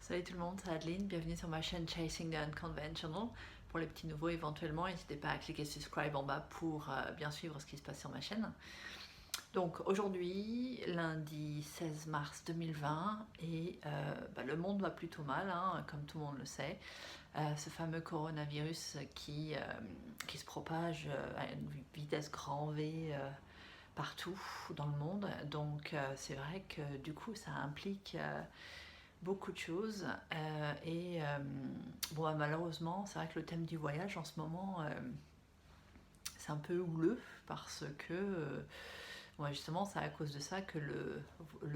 Salut tout le monde, c'est Adeline, bienvenue sur ma chaîne Chasing the Unconventional. Pour les petits nouveaux éventuellement, n'hésitez pas à cliquer subscribe en bas pour bien suivre ce qui se passe sur ma chaîne. Donc aujourd'hui, lundi 16 mars 2020, et le monde va plutôt mal, hein, comme tout le monde le sait. Ce fameux coronavirus qui se propage à une vitesse grand V partout dans le monde. Donc c'est vrai que du coup ça implique beaucoup de choses malheureusement c'est vrai que le thème du voyage en ce moment c'est un peu houleux parce que justement c'est à cause de ça que le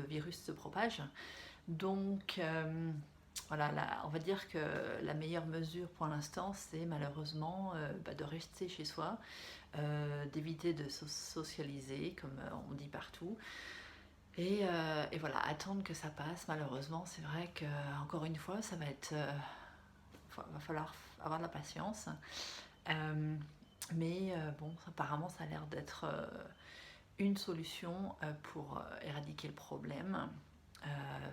virus se propage. Donc on va dire que la meilleure mesure pour l'instant c'est malheureusement de rester chez soi, d'éviter de socialiser comme on dit partout. Et voilà, attendre que ça passe. Malheureusement, c'est vrai que encore une fois, ça va être, va falloir avoir de la patience. Apparemment, ça a l'air d'être une solution pour éradiquer le problème.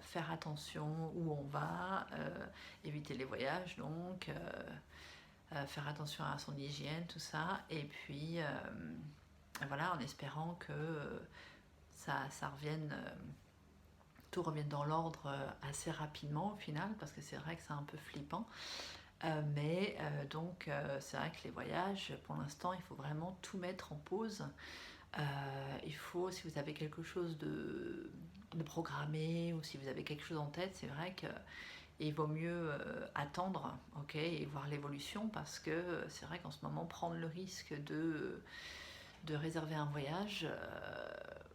Faire attention où on va, éviter les voyages, donc faire attention à son hygiène, tout ça. Et puis voilà, en espérant que ça revienne, tout revienne dans l'ordre assez rapidement au final, parce que c'est vrai que c'est un peu flippant. Donc c'est vrai que les voyages, pour l'instant, il faut vraiment tout mettre en pause. Il faut, si vous avez quelque chose de programmé ou si vous avez quelque chose en tête, c'est vrai que il vaut mieux attendre, et voir l'évolution, parce que c'est vrai qu'en ce moment, prendre le risque de réserver un voyage,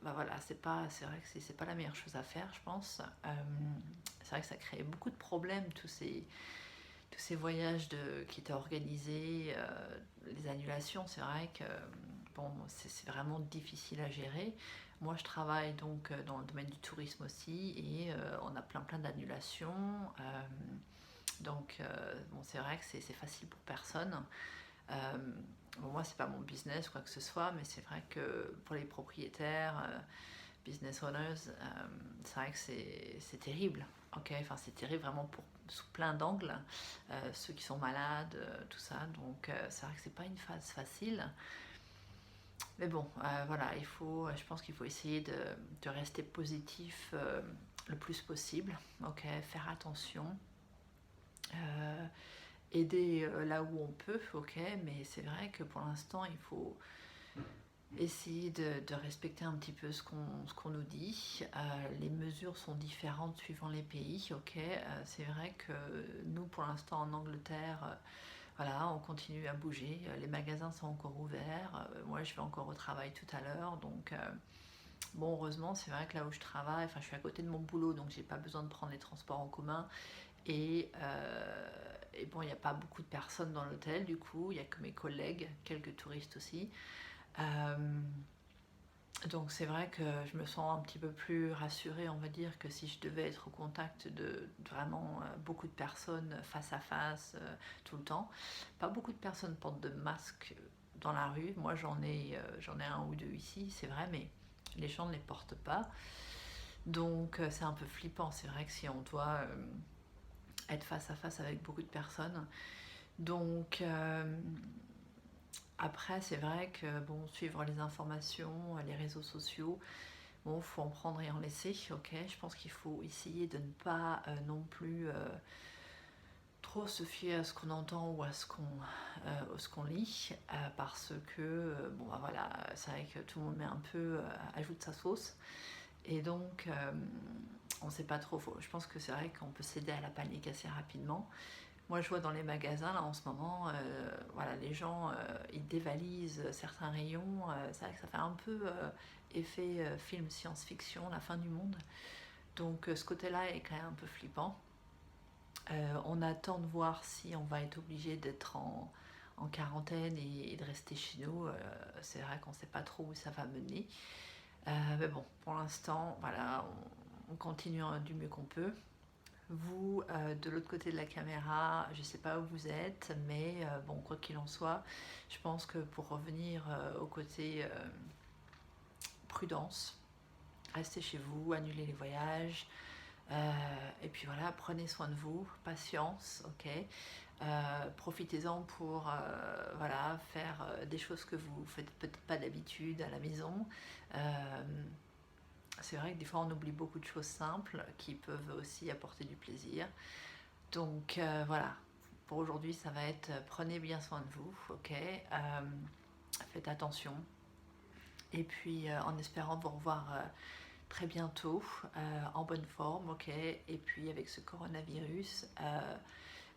c'est vrai que c'est pas la meilleure chose à faire, je pense. C'est vrai que ça crée beaucoup de problèmes, tous ces voyages qui étaient organisés, les annulations. C'est vrai que c'est vraiment difficile à gérer. Moi, je travaille donc dans le domaine du tourisme aussi, et on a plein d'annulations. C'est vrai que c'est facile pour personne. Moi, c'est pas mon business quoi que ce soit, mais c'est vrai que pour les propriétaires, business owners, c'est vrai que c'est terrible. C'est terrible vraiment sous plein d'angles. Ceux qui sont malades, tout ça. Donc c'est vrai que c'est pas une phase facile. Mais bon, je pense qu'il faut essayer de rester positif le plus possible. Faire attention. Aider là où on peut, mais c'est vrai que pour l'instant, il faut essayer de respecter un petit peu ce qu'on nous dit. Les mesures sont différentes suivant les pays, c'est vrai que nous, pour l'instant, en Angleterre, on continue à bouger. Les magasins sont encore ouverts. Moi, je vais encore au travail tout à l'heure, donc heureusement, c'est vrai que là où je travaille, je suis à côté de mon boulot, donc j'ai pas besoin de prendre les transports en commun. Et il n'y a pas beaucoup de personnes dans l'hôtel, du coup, il n'y a que mes collègues, quelques touristes aussi. Donc c'est vrai que je me sens un petit peu plus rassurée, on va dire, que si je devais être au contact de vraiment beaucoup de personnes face à face tout le temps. Pas beaucoup de personnes portent de masque dans la rue. Moi, j'en ai un ou deux ici, c'est vrai, mais les gens ne les portent pas. Donc c'est un peu flippant. C'est vrai que si on doit être face à face avec beaucoup de personnes. Donc après, c'est vrai que suivre les informations, les réseaux sociaux, faut en prendre et en laisser. Je pense qu'il faut essayer de ne pas non plus trop se fier à ce qu'on entend ou à ce qu'on lit, parce que c'est vrai que tout le monde met un peu, ajoute sa sauce, et donc on ne sait pas trop. Je pense que c'est vrai qu'on peut céder à la panique assez rapidement. Moi, je vois dans les magasins, là, en ce moment, les gens, ils dévalisent certains rayons. C'est vrai que ça fait un peu effet film science-fiction, la fin du monde. Donc, ce côté-là est quand même un peu flippant. On attend de voir si on va être obligé d'être en quarantaine et de rester chez nous. C'est vrai qu'on ne sait pas trop où ça va mener. Mais bon, pour l'instant, on continue du mieux qu'on peut. Vous, de l'autre côté de la caméra, je ne sais pas où vous êtes, mais quoi qu'il en soit, je pense que pour revenir au côté prudence, restez chez vous, annulez les voyages, Et puis voilà, prenez soin de vous, patience, ok. Profitez-en pour voilà, faire des choses que vous faites peut-être pas d'habitude à la maison. C'est vrai que des fois on oublie beaucoup de choses simples qui peuvent aussi apporter du plaisir. Donc voilà, pour aujourd'hui ça va être prenez bien soin de vous, ok. Faites attention. Et puis en espérant vous revoir très bientôt en bonne forme, ok. Et puis avec ce coronavirus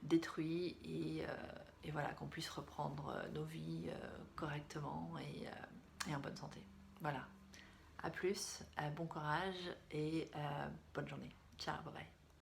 détruit et voilà, qu'on puisse reprendre nos vies correctement et en bonne santé. Voilà. À plus, bon courage et bonne journée. Ciao, bye bye.